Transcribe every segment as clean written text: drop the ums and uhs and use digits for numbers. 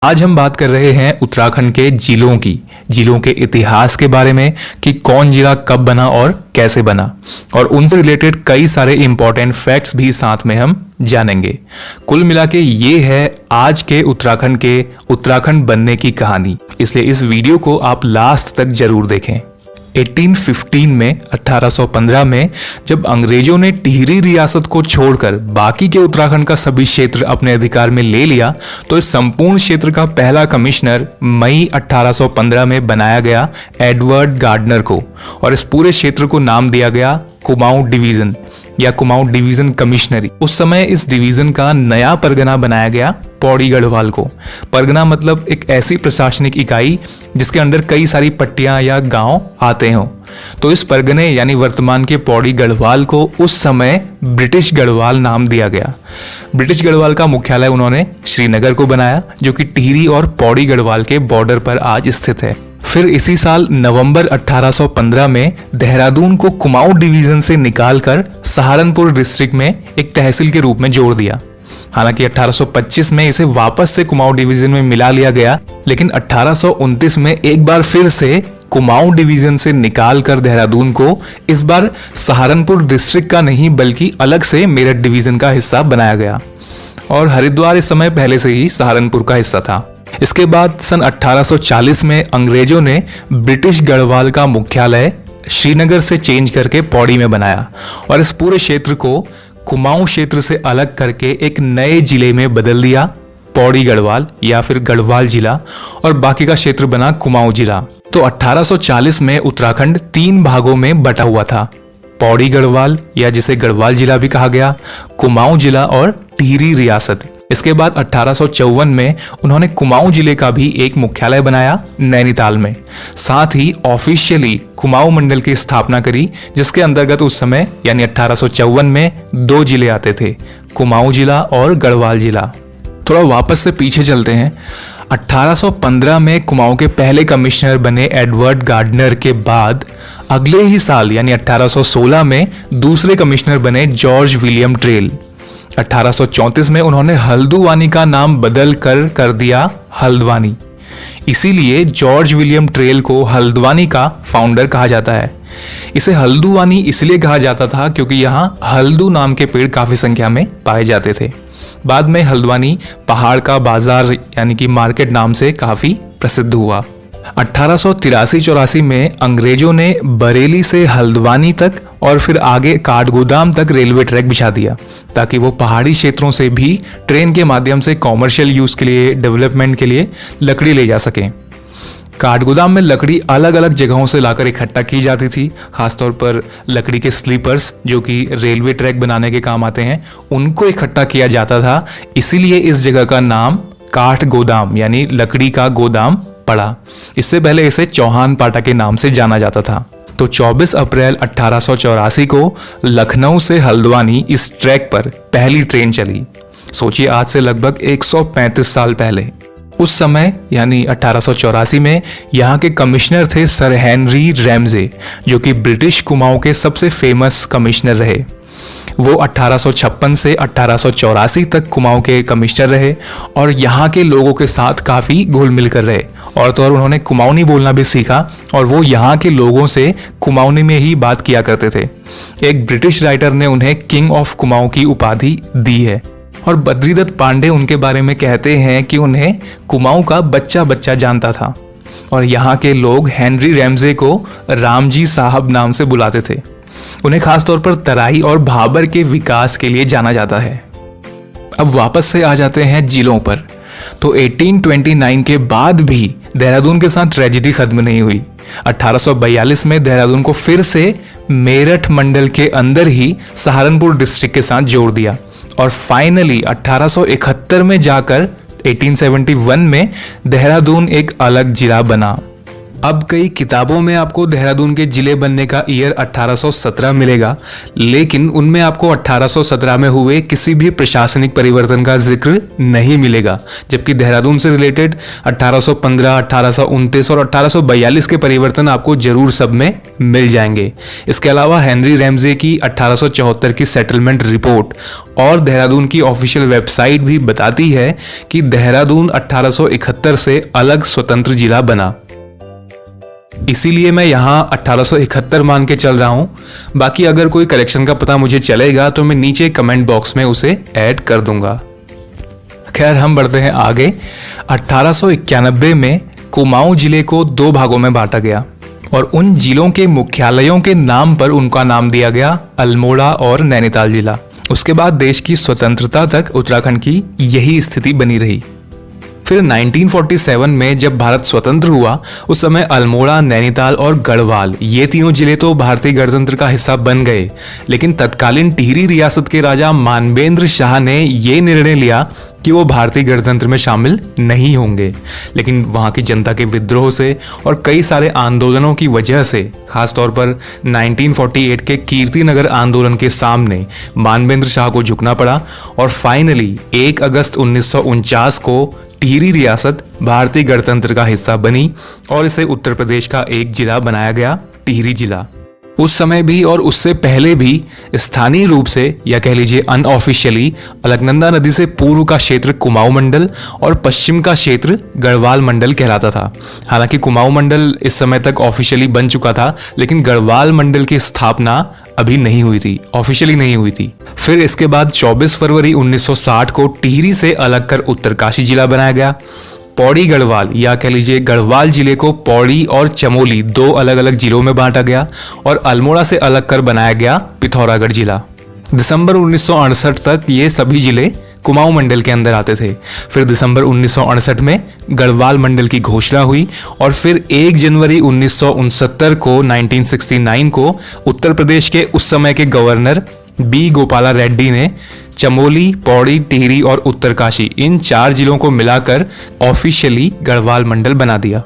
आज हम बात कर रहे हैं उत्तराखंड के जिलों के इतिहास के बारे में कि कौन जिला कब बना और कैसे बना, और उनसे रिलेटेड कई सारे इंपॉर्टेंट फैक्ट्स भी साथ में हम जानेंगे। कुल मिला के ये है आज के उत्तराखंड बनने की कहानी, इसलिए इस वीडियो को आप लास्ट तक जरूर देखें। 1815 में जब अंग्रेजों ने टिहरी रियासत को छोड़कर बाकी के उत्तराखंड का सभी क्षेत्र अपने अधिकार में ले लिया, तो इस संपूर्ण क्षेत्र का पहला कमिश्नर मई 1815 में बनाया गया एडवर्ड गार्डनर को, और इस पूरे क्षेत्र को नाम दिया गया कुमाऊं डिवीजन या कुमाऊं डिवीजन कमिश्नरी। उस समय इस डिवीजन का नया परगना बनाया गया पौड़ी गढ़वाल को। परगना मतलब एक ऐसी प्रशासनिक इकाई जिसके अंदर कई सारी पट्टियां या गांव आते हों। तो इस परगने यानी वर्तमान के पौड़ी गढ़वाल को उस समय ब्रिटिश गढ़वाल नाम दिया गया। ब्रिटिश गढ़वाल का मुख्यालय उन्होंने श्रीनगर को बनाया, जो कि टिहरी और पौड़ी गढ़वाल के बॉर्डर पर आज स्थित है। फिर इसी साल नवंबर 1815 में देहरादून को कुमाऊं डिवीजन से निकालकर सहारनपुर डिस्ट्रिक्ट में एक तहसील के रूप में जोड़ दिया। हालांकि 1825 में इसे वापस से कुमाऊं डिवीजन में मिला लिया गया, लेकिन 1829 में एक बार फिर से कुमाऊं डिवीजन से निकालकर देहरादून को इस बार सहारनपुर डिस्ट्रिक्ट का नहीं बल्कि अलग से मेरठ डिवीजन का हिस्सा बनाया गया, और हरिद्वार इस समय पहले से ही सहारनपुर का हिस्सा था। इसके बाद सन 1840 में अंग्रेजों ने ब्रिटिश गढ़वाल का मुख्यालय श्रीनगर से चेंज करके पौड़ी में बनाया, और इस पूरे क्षेत्र को कुमाऊं क्षेत्र से अलग करके एक नए जिले में बदल दिया, पौड़ी गढ़वाल या फिर गढ़वाल जिला, और बाकी का क्षेत्र बना कुमाऊं जिला। तो 1840 में उत्तराखंड 3 भागों में बटा हुआ था, पौड़ी गढ़वाल या जिसे गढ़वाल जिला भी कहा गया, कुमाऊं जिला और टिहरी रियासत। इसके बाद 1854 में उन्होंने कुमाऊं जिले का भी एक मुख्यालय बनाया नैनीताल में। साथ ही ऑफिशियली कुमाऊं मंडल की स्थापना करी, जिसके अंतर्गत उस समय यानी 1854 में 2 जिले आते थे, कुमाऊं जिला और गढ़वाल जिला। थोड़ा वापस से पीछे चलते हैं। 1815 में कुमाऊं के पहले कमिश्नर बने एडवर्ड गार्डनर के बाद अगले ही साल यानी 1816 में दूसरे कमिश्नर बने जॉर्ज विलियम ट्रेल। 1834 में उन्होंने हल्दुवानी का नाम बदल कर दिया हल्द्वानी। इसीलिए जॉर्ज विलियम ट्रेल को हल्द्वानी का फाउंडर कहा जाता है। इसे हल्दुवानी इसलिए कहा जाता था क्योंकि यहाँ हल्दू नाम के पेड़ काफी संख्या में पाए जाते थे। बाद में हल्द्वानी पहाड़ का बाजार यानी कि मार्केट नाम से काफी प्रसिद्ध हुआ। 1883-84 में अंग्रेजों ने बरेली से हल्द्वानी तक और फिर आगे काठगोदाम तक रेलवे ट्रैक बिछा दिया, ताकि वो पहाड़ी क्षेत्रों से भी ट्रेन के माध्यम से कॉमर्शियल यूज के लिए, डेवलपमेंट के लिए लकड़ी ले जा सकें। काठगोदाम में लकड़ी अलग अलग जगहों से लाकर इकट्ठा की जाती थी, खासतौर पर लकड़ी के स्लीपर्स जो कि रेलवे ट्रैक बनाने के काम आते हैं, उनको इकट्ठा किया जाता था। इसीलिए इस जगह का नाम काठगोदाम यानी लकड़ी का गोदाम पड़ा। इससे पहले इसे चौहान पाटा के नाम से जाना जाता था। तो 24 अप्रैल 1884 को लखनऊ से हल्द्वानी इस ट्रैक पर पहली ट्रेन चली। सोचिए, आज से लगभग 135 साल पहले। उस समय यानी 1884 में यहाँ के कमिश्नर थे सर हेनरी रैमजे, जो कि ब्रिटिश कुमाऊं के सबसे फेमस कमिश्नर रहे। वो 1856 से 1884 तक कुमाऊं के कमिश्नर रहे और यहाँ के लोगों के साथ काफ़ी घुल मिल कर रहे, और तो और उन्होंने कुमाऊनी बोलना भी सीखा, और वो यहाँ के लोगों से कुमाऊनी में ही बात किया करते थे। एक ब्रिटिश राइटर ने उन्हें किंग ऑफ कुमाऊं की उपाधि दी है, और बद्रीदत्त पांडे उनके बारे में कहते हैं कि उन्हें कुमाऊं का बच्चा बच्चा जानता था, और यहाँ के लोग हेनरी रैमजे को रामजी साहब नाम से बुलाते थे। उन्हें खासतौर पर तराई और भाबर के विकास के लिए जाना जाता है। अब वापस से आ जाते हैं जिलों पर। तो 1829 के बाद भी देहरादून के साथ ट्रेजेडी खत्म नहीं हुई। 1842 में देहरादून को फिर से मेरठ मंडल के अंदर ही सहारनपुर डिस्ट्रिक्ट के साथ जोड़ दिया, और फाइनली 1871 में जाकर 1871 में देहरादून एक अलग जिला बना। अब कई किताबों में आपको देहरादून के जिले बनने का ईयर 1817 मिलेगा, लेकिन उनमें आपको 1817 में हुए किसी भी प्रशासनिक परिवर्तन का जिक्र नहीं मिलेगा, जबकि देहरादून से रिलेटेड 1815, 1829 और 1842 के परिवर्तन आपको जरूर सब में मिल जाएंगे। इसके अलावा हेनरी रैमजे की 1874 की सेटलमेंट रिपोर्ट और देहरादून की ऑफिशियल वेबसाइट भी बताती है कि देहरादून 1871 से अलग स्वतंत्र जिला बना। इसीलिए मैं यहाँ 1871 मान के चल रहा हूँ। बाकी अगर कोई करेक्शन का पता मुझे चलेगा तो मैं नीचे कमेंट बॉक्स में उसे ऐड कर दूंगा। खैर, हम बढ़ते हैं आगे। 1891 में कुमाऊं जिले को 2 भागों में बांटा गया और उन जिलों के मुख्यालयों के नाम पर उनका नाम दिया गया अल्मोड़ा और नैनीताल जिला। उसके बाद देश की स्वतंत्रता तक उत्तराखंड की यही स्थिति बनी रही। फिर 1947 में जब भारत स्वतंत्र हुआ, उस समय अल्मोड़ा, नैनीताल और गढ़वाल ये तीनों जिले तो भारतीय गणतंत्र का हिस्सा बन गए, लेकिन तत्कालीन टिहरी रियासत के राजा मानवेंद्र शाह ने ये निर्णय लिया कि वो भारतीय गणतंत्र में शामिल नहीं होंगे। लेकिन वहाँ की जनता के विद्रोह से और कई सारे आंदोलनों की वजह से, खासतौर पर 1948 के कीर्तिनगर आंदोलन के सामने मानवेंद्र शाह को झुकना पड़ा और फाइनली 1 अगस्त 1949 को टिहरी रियासत भारतीय गणतंत्र का हिस्सा बनी और इसे उत्तर प्रदेश का एक जिला बनाया गया, टिहरी जिला। उस समय भी और उससे पहले भी स्थानीय रूप से या कह लीजिए अनऑफिशियली अलकनंदा नदी से पूर्व का क्षेत्र कुमाऊं मंडल और पश्चिम का क्षेत्र गढ़वाल मंडल कहलाता था। हालांकि कुमाऊं मंडल इस समय तक ऑफिशियली बन चुका था, लेकिन गढ़वाल मंडल की स्थापना अभी नहीं हुई थी, ऑफिशियली नहीं हुई थी। फिर इसके बाद 24 फरवरी 1960 को टिहरी से अलग कर उत्तरकाशी जिला बनाया गया। पौड़ी गढ़वाल या कह लीजिए गढ़वाल जिले को पौड़ी और चमोली 2 अलग अलग जिलों में बांटा गया और अल्मोड़ा से अलग कर बनाया गया पिथौरागढ़ जिला। दिसंबर 1968 तक ये सभी जिले कुमाऊं मंडल के अंदर आते थे। फिर दिसंबर 1968 में गढ़वाल मंडल की घोषणा हुई और फिर 1 जनवरी 1969 को 1969 को उत्तर प्रदेश के उस समय के गवर्नर बी गोपाला रेड्डी ने चमोली, पौड़ी, टिहरी और उत्तरकाशी इन 4 जिलों को मिलाकर ऑफिशियली गढ़वाल मंडल बना दिया।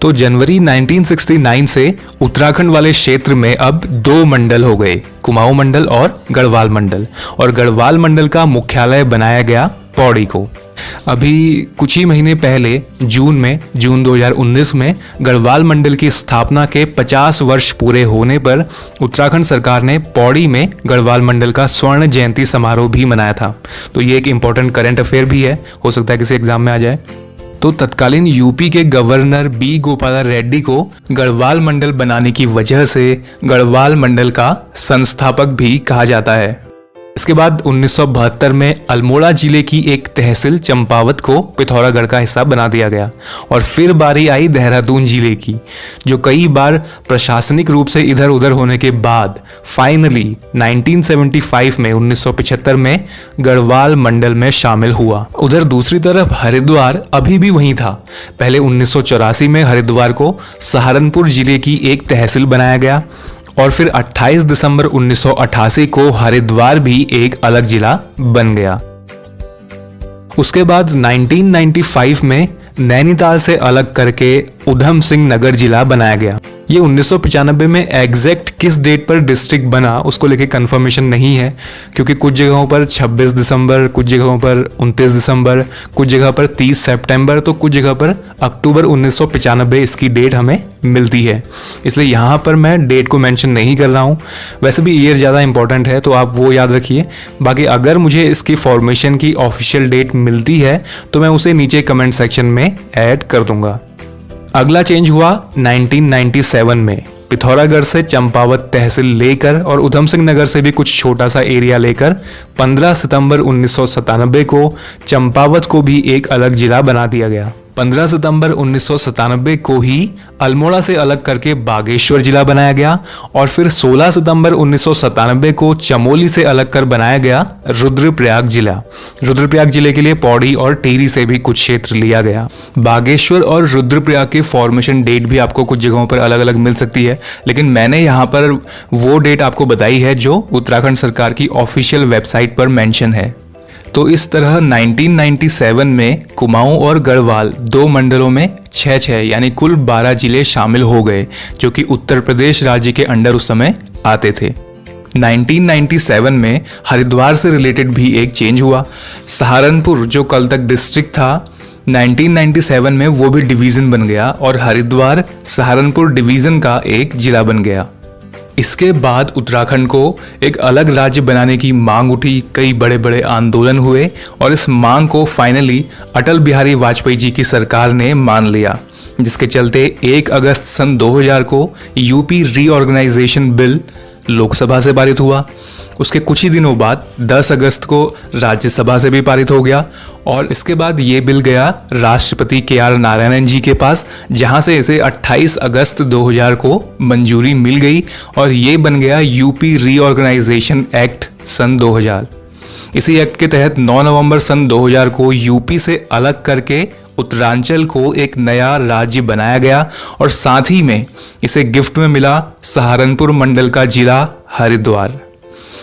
तो जनवरी 1969 से उत्तराखंड वाले क्षेत्र में अब 2 मंडल हो गए, कुमाऊं मंडल और गढ़वाल मंडल, और गढ़वाल मंडल का मुख्यालय बनाया गया पौड़ी को। अभी कुछ ही महीने पहले जून 2019 में गढ़वाल मंडल की स्थापना के 50 वर्ष पूरे होने पर उत्तराखंड सरकार ने पौड़ी में गढ़वाल मंडल का स्वर्ण जयंती समारोह भी मनाया था। तो ये एक इंपॉर्टेंट करंट अफेयर भी है, हो सकता है किसी एग्जाम में आ जाए। तो तत्कालीन यूपी के गवर्नर बी गोपाला रेड्डी को गढ़वाल मंडल बनाने की वजह से गढ़वाल मंडल का संस्थापक भी कहा जाता है। इसके बाद 1972 में अल्मोड़ा जिले की एक तहसील चंपावत को पिथौरागढ़ का हिस्सा बना दिया गया और फिर बारी आई देहरादून जिले की, जो कई बार प्रशासनिक रूप से इधर उधर होने के बाद फाइनली 1975 में गढ़वाल मंडल में शामिल हुआ। उधर दूसरी तरफ हरिद्वार अभी भी वहीं था। पहले 1984 में हरिद्वार को सहारनपुर जिले की एक तहसील बनाया गया और फिर 28 दिसंबर 1988 को हरिद्वार भी एक अलग जिला बन गया। उसके बाद 1995 में नैनीताल से अलग करके उधम सिंह नगर जिला बनाया गया। ये 1995 में एग्जैक्ट किस डेट पर डिस्ट्रिक्ट बना उसको लेके कंफर्मेशन नहीं है, क्योंकि कुछ जगहों पर 26 दिसंबर, कुछ जगहों पर 29 दिसंबर, कुछ जगह पर 30 सितंबर, तो कुछ जगह पर अक्टूबर 1995 इसकी डेट हमें मिलती है। इसलिए यहाँ पर मैं डेट को मेंशन नहीं कर रहा हूँ। वैसे भी ईयर ज़्यादा इंपॉर्टेंट है तो आप वो याद रखिए। बाकी अगर मुझे इसकी फॉर्मेशन की ऑफिशियल डेट मिलती है तो मैं उसे नीचे कमेंट सेक्शन में ऐड कर दूंगा। अगला चेंज हुआ 1997 में। पिथौरागढ़ से चंपावत तहसील लेकर और उधम सिंह नगर से भी कुछ छोटा सा एरिया लेकर 15 सितंबर 1997 को चंपावत को भी एक अलग जिला बना दिया गया। 15 सितंबर 1997 को ही अल्मोड़ा से अलग करके बागेश्वर जिला बनाया गया और फिर 16 सितंबर 1997 को चमोली से अलग कर बनाया गया रुद्रप्रयाग जिला। रुद्रप्रयाग जिले के लिए पौड़ी और टिहरी से भी कुछ क्षेत्र लिया गया। बागेश्वर और रुद्रप्रयाग की फॉर्मेशन डेट भी आपको कुछ जगहों पर अलग अलग मिल सकती है, लेकिन मैंने यहाँ पर वो डेट आपको बताई है जो उत्तराखंड सरकार की ऑफिशियल वेबसाइट पर मेंशन है। तो इस तरह 1997 में कुमाऊं और गढ़वाल 2 मंडलों में 6 यानी कुल 12 जिले शामिल हो गए, जो कि उत्तर प्रदेश राज्य के अंडर उस समय आते थे। 1997 में हरिद्वार से रिलेटेड भी एक चेंज हुआ। सहारनपुर जो कल तक डिस्ट्रिक्ट था, 1997 में वो भी डिवीज़न बन गया और हरिद्वार सहारनपुर डिवीज़न का एक जिला बन गया। इसके बाद उत्तराखंड को एक अलग राज्य बनाने की मांग उठी, कई बड़े बड़े आंदोलन हुए और इस मांग को फाइनली अटल बिहारी वाजपेयी जी की सरकार ने मान लिया, जिसके चलते 1 अगस्त सन 2000 को यूपी रीऑर्गेनाइजेशन बिल लोकसभा से पारित हुआ। उसके कुछ ही दिनों बाद 10 अगस्त को राज्यसभा से भी पारित हो गया और इसके बाद ये बिल गया राष्ट्रपति KR नारायणन जी के पास, जहां से इसे 28 अगस्त 2000 को मंजूरी मिल गई और ये बन गया यूपी रीऑर्गेनाइजेशन एक्ट सन 2000। इसी एक्ट के तहत 9 नवंबर सन 2000 को यूपी से अलग करके उत्तरांचल को एक नया राज्य बनाया गया और साथ ही में इसे गिफ्ट में मिला सहारनपुर मंडल का जिला हरिद्वार।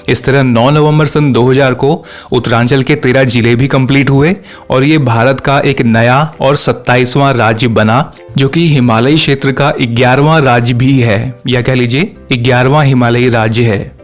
इस तरह 9 नवंबर सन 2000 को उत्तरांचल के 13 जिले भी कंप्लीट हुए और ये भारत का एक नया और 27वां राज्य बना, जो कि हिमालयी क्षेत्र का 11वां राज्य भी है, या कह लीजिए 11वां हिमालयी राज्य है।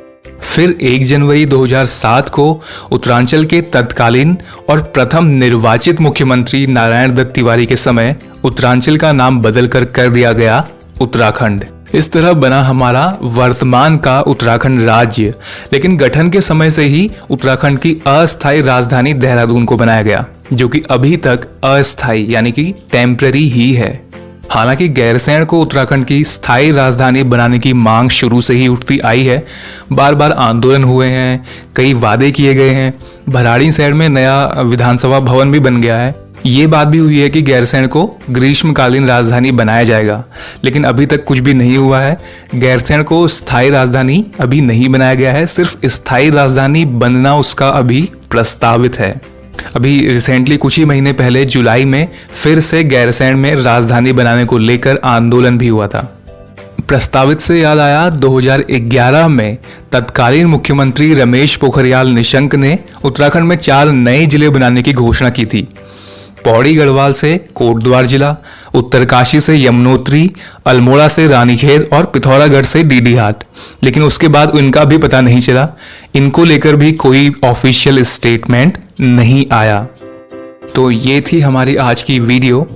फिर 1 जनवरी 2007 को उत्तरांचल के तत्कालीन और प्रथम निर्वाचित मुख्यमंत्री नारायण दत्त तिवारी के समय उत्तरांचल का नाम बदलकर कर दिया गया उत्तराखंड। इस तरह बना हमारा वर्तमान का उत्तराखंड राज्य। लेकिन गठन के समय से ही उत्तराखंड की अस्थायी राजधानी देहरादून को बनाया गया, जो कि अभी तक अस्थायी यानी कि टेम्पररी ही है। हालांकि गैरसैंण को उत्तराखंड की स्थायी राजधानी बनाने की मांग शुरू से ही उठती आई है। बार बार आंदोलन हुए हैं, कई वादे किए गए हैं। भराड़ीसैंण में नया विधानसभा भवन भी बन गया है। ये बात भी हुई है कि गैरसैंण को ग्रीष्मकालीन राजधानी बनाया जाएगा, लेकिन अभी तक कुछ भी नहीं हुआ है। गैरसैंण को स्थायी राजधानी अभी नहीं बनाया गया है, सिर्फ स्थायी राजधानी बनना उसका अभी प्रस्तावित है। अभी रिसेंटली कुछ ही महीने पहले जुलाई में फिर से गैरसैंण में राजधानी बनाने को लेकर आंदोलन भी हुआ था। प्रस्तावित से याद आया, 2011 में तत्कालीन मुख्यमंत्री रमेश पोखरियाल निशंक ने उत्तराखंड में 4 नए जिले बनाने की घोषणा की थी। पौड़ी गढ़वाल से कोटद्वार जिला, उत्तरकाशी से यमुनोत्री, अल्मोड़ा से रानीखेत और पिथौरागढ़ से डीडीहाट। लेकिन उसके बाद इनका भी पता नहीं चला, इनको लेकर भी कोई ऑफिशियल स्टेटमेंट नहीं आया। तो ये थी हमारी आज की वीडियो।